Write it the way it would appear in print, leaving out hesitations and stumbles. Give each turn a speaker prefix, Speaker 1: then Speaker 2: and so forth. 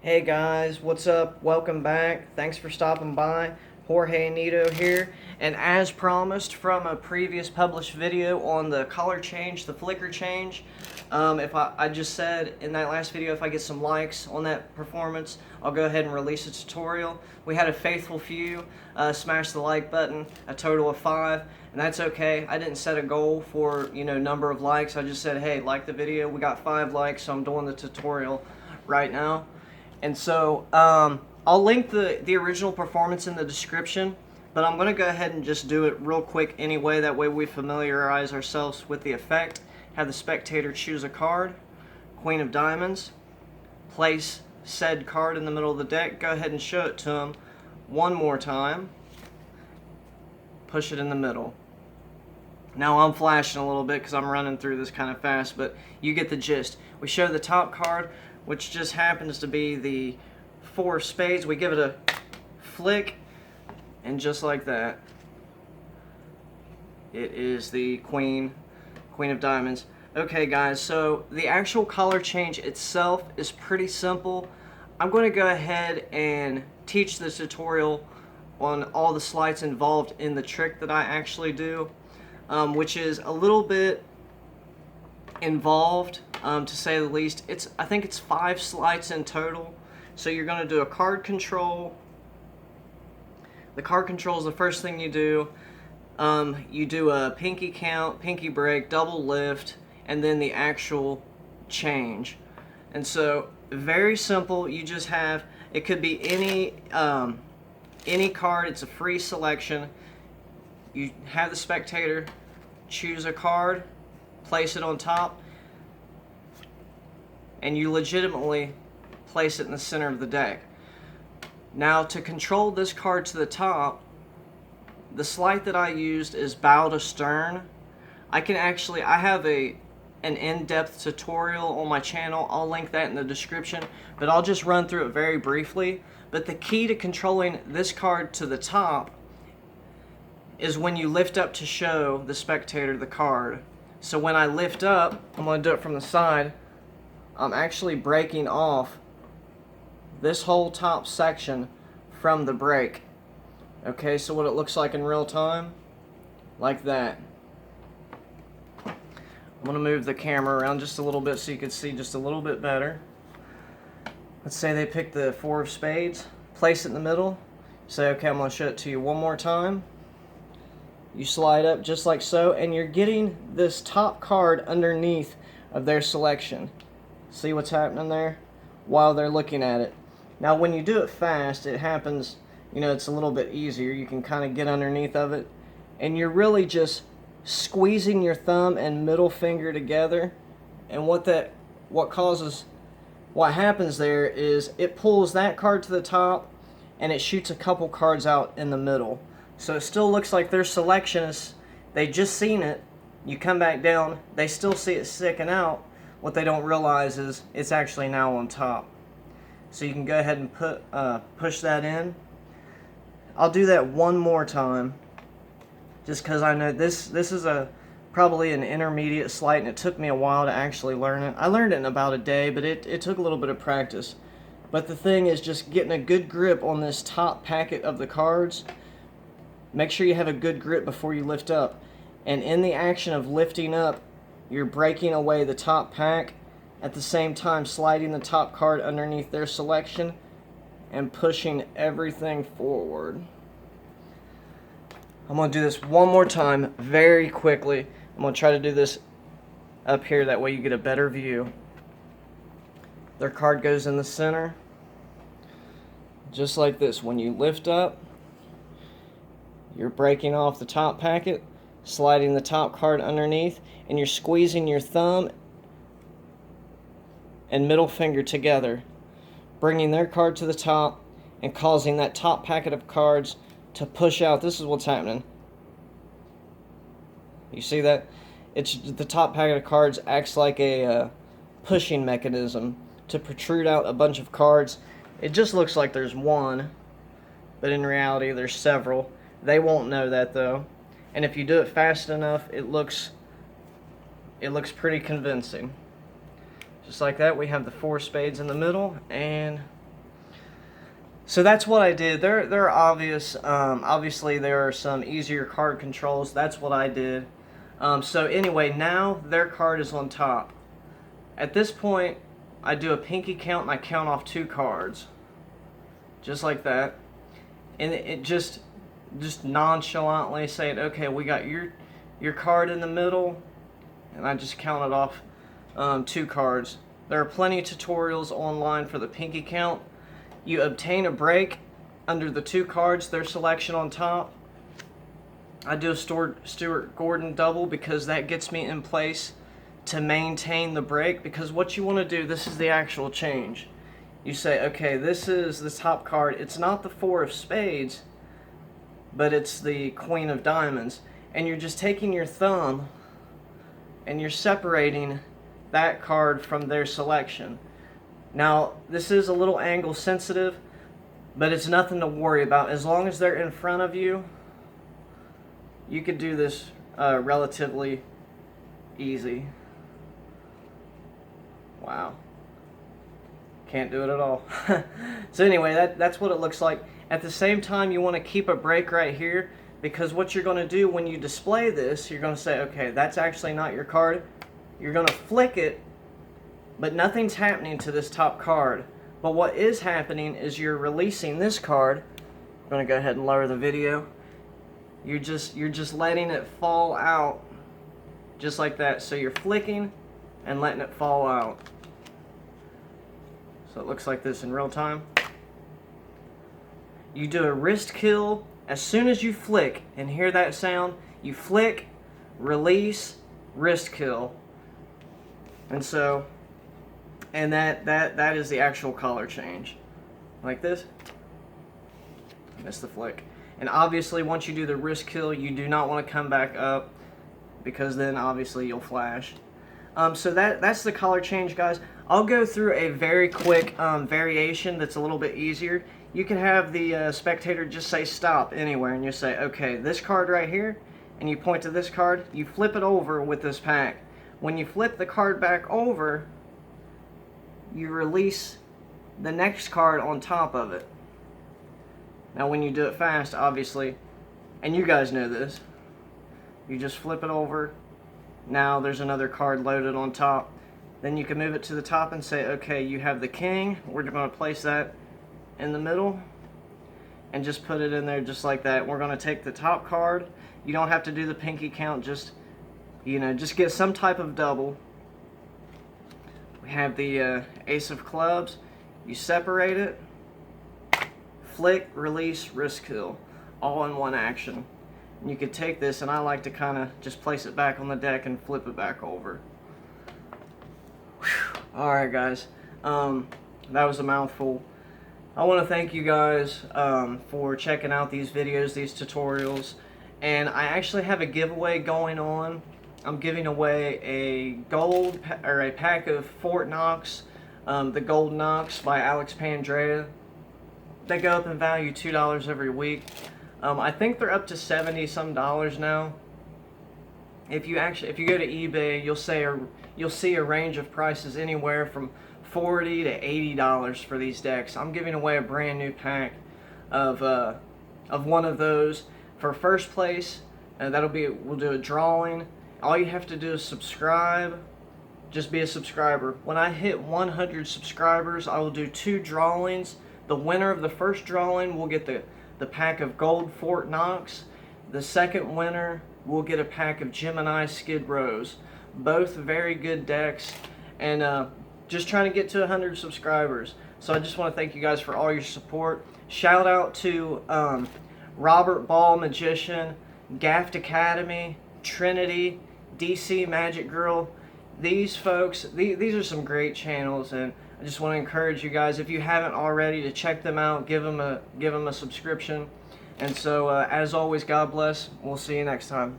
Speaker 1: Hey guys, what's up? Welcome back. Thanks for stopping by. Jorge Nito here, and as promised from a previous published video on the color change, the flicker change, if I just said in that last video, if I get some likes on that performance, I'll go ahead and release a tutorial. We had a faithful few smash the like button, a total of 5, and that's okay. I didn't set a goal for number of likes. I just said, hey, like the video. We got 5 likes, so I'm doing the tutorial right now. And so I'll link the original performance in the description, but I'm going to go ahead and just do it real quick anyway. That way we familiarize ourselves with the effect. Have the spectator choose a card, Queen of Diamonds, place said card in the middle of the deck. Go ahead and show it to him one more time. Push it in the middle. Now I'm flashing a little bit because I'm running through this kind of fast, but you get the gist. We show the top card, which just happens to be the 4 of spades. We give it a flick, and just like that, it is the Queen of Diamonds. Okay guys, so the actual color change itself is pretty simple. I'm going to go ahead and teach the tutorial on all the sleights involved in the trick that I actually do, which is a little bit involved, to say the least. I think it's 5 sleights in total. So you're going to do a card control. The card control is the first thing you do. You do a pinky count, pinky break, double lift, and then the actual change. And so very simple. You just have, it could be any card. It's a free selection. You have the spectator choose a card, place it on top, and you legitimately place it in the center of the deck. Now, to control this card to the top, the sleight that I used is bow to stern. I have an in-depth tutorial on my channel. I'll link that in the description, but I'll just run through it very briefly. But the key to controlling this card to the top is when you lift up to show the spectator the card. So when I lift up, I'm going to do it from the side, I'm actually breaking off this whole top section from the break. Okay, so what it looks like in real time, like that. I'm going to move the camera around just a little bit so you can see just a little bit better. Let's say they pick the 4 of spades, place it in the middle, say, okay, I'm going to show it to you one more time. You slide up just like so, and you're getting this top card underneath of their selection. See what's happening there? While they're looking at it. Now when you do it fast, it happens, it's a little bit easier. You can kind of get underneath of it, and you're really just squeezing your thumb and middle finger together. And what happens there is it pulls that card to the top, and it shoots a couple cards out in the middle. So it still looks like their selection is, they just seen it, you come back down, they still see it sticking out. What they don't realize is it's actually now on top. So you can go ahead and push that in. I'll do that one more time, just because I know this is probably an intermediate sleight, and it took me a while to actually learn it. I learned it in about a day, but it took a little bit of practice. But the thing is just getting a good grip on this top packet of the cards. Make sure you have a good grip before you lift up. And in the action of lifting up, you're breaking away the top pack, at the same time sliding the top card underneath their selection and pushing everything forward. I'm going to do this one more time very quickly. I'm going to try to do this up here, that way you get a better view. Their card goes in the center, just like this. When you lift up, you're breaking off the top packet, sliding the top card underneath, and you're squeezing your thumb and middle finger together, bringing their card to the top and causing that top packet of cards to push out. This is what's happening. You see that? It's the top packet of cards acts like a pushing mechanism to protrude out a bunch of cards. It just looks like there's one, but in reality there's several. They won't know that though, and if you do it fast enough, it looks pretty convincing. Just like that, we have the 4 spades in the middle, and So that's what I did. There are obviously there are some easier card controls. That's what I did. So anyway, now their card is on top. At this point, I do a pinky count and I count off 2 cards, just like that, and it just nonchalantly saying, okay, we got your card in the middle, and I just counted off 2 cards. There are plenty of tutorials online for the pinky count. You obtain a break under the 2 cards, their selection on top. I do a Stuart Gordon double because that gets me in place to maintain the break, because what you want to do, this is the actual change. You say, okay, this is the top card. It's not the 4 of spades, but it's the Queen of diamonds. And you're just taking your thumb and you're separating that card from their selection. Now, this is a little angle sensitive, but it's nothing to worry about. As long as they're in front of you, you could do this relatively easy. Wow. Can't do it at all. So anyway, that's what it looks like. At the same time, you want to keep a break right here, because what you're going to do when you display this, you're going to say, okay, that's actually not your card. You're going to flick it, but nothing's happening to this top card. But what is happening is you're releasing this card. I'm going to go ahead and lower the video. You're just letting it fall out, just like that. So you're flicking and letting it fall out. So it looks like this in real time. You do a wrist kill as soon as you flick and hear that sound. You flick, release, wrist kill, and so, and that is the actual color change, like this. Missed the flick. And obviously, once you do the wrist kill, you do not want to come back up, because then obviously you'll flash. So that's the color change, guys. I'll go through a very quick variation that's a little bit easier. You can have the spectator just say stop anywhere, and you say, okay, this card right here, and you point to this card, you flip it over with this pack. When you flip the card back over, you release the next card on top of it. Now when you do it fast, obviously, and you guys know this, you just flip it over. Now there's another card loaded on top. Then you can move it to the top and say, okay, you have the king. We're going to place that in the middle and just put it in there just like that. We're going to take the top card. You don't have to do the pinky count, just get some type of double. We have the ace of clubs. You separate it, flick, release, wrist kill, all in one action. And you could take this, and I like to kind of just place it back on the deck and flip it back over. Alright guys, that was a mouthful. I want to thank you guys for checking out these videos, these tutorials, and I actually have a giveaway going on. I'm giving away a pack of Fort Nocs, the Gold Nocs by Alex Pandrea. They go up in value $2 every week. I think they're up to $70 some now. If you go to eBay, you'll see a range of prices anywhere from $40 to $80 for these decks. I'm giving away a brand new pack of one of those for first place. We'll do a drawing. All you have to do is subscribe. Just be a subscriber. When I hit 100 subscribers, I will do 2 drawings. The winner of the first drawing will get the pack of Gold Fort Nocs. The second winner will get a pack of Gemini Skid Rows. Both very good decks, and just trying to get to 100 subscribers. So I just want to thank you guys for all your support. Shout out to Robert Ball Magician, Gaft Academy, Trinity, DC Magic Girl. These folks, these are some great channels, and I just want to encourage you guys, if you haven't already, to check them out. Give them a subscription. And so, as always, God bless. We'll see you next time.